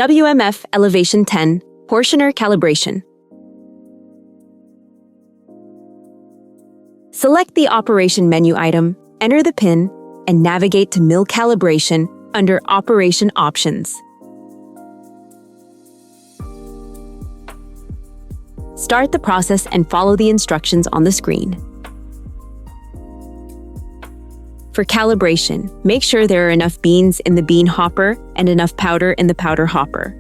WMF Elevation 10 Portioner Calibration. Select the operation menu item, enter the PIN, and navigate to Mill Calibration under Operation Options. Start the process and follow the instructions on the screen. For calibration, make sure there are enough beans in the bean hopper and enough powder in the powder hopper.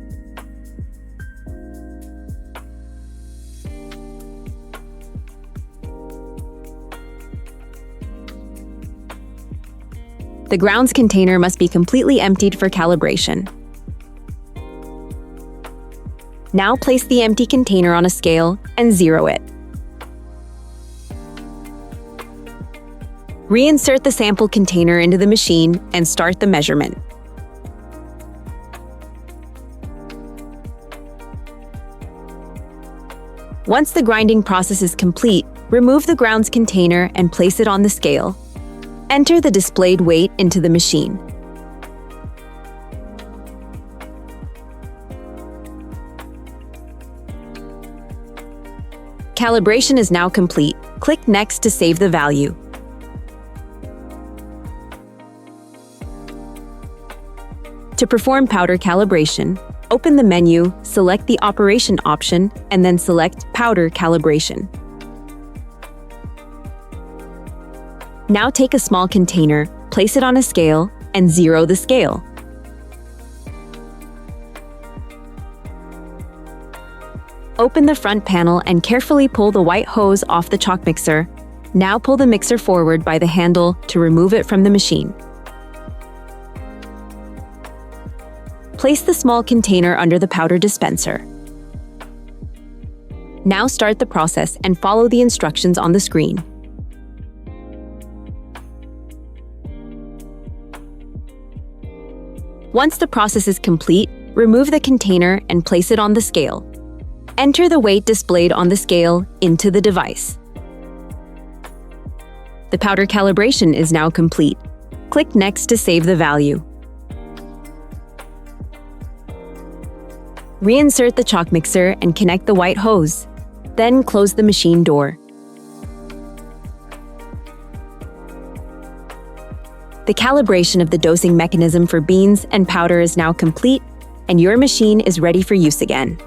The grounds container must be completely emptied for calibration. Now place the empty container on a scale and zero it. Reinsert the sample container into the machine and start the measurement. Once the grinding process is complete, remove the grounds container and place it on the scale. Enter the displayed weight into the machine. Calibration is now complete. Click Next to save the value. To perform powder calibration, open the menu, select the operation option, and then select Powder Calibration. Now take a small container, place it on a scale, and zero the scale. Open the front panel and carefully pull the white hose off the chalk mixer. Now pull the mixer forward by the handle to remove it from the machine. Place the small container under the powder dispenser. Now start the process and follow the instructions on the screen. Once the process is complete, remove the container and place it on the scale. Enter the weight displayed on the scale into the device. The powder calibration is now complete. Click Next to save the value. Reinsert the chalk mixer and connect the white hose. Then close the machine door. The calibration of the dosing mechanism for beans and powder is now complete, and your machine is ready for use again.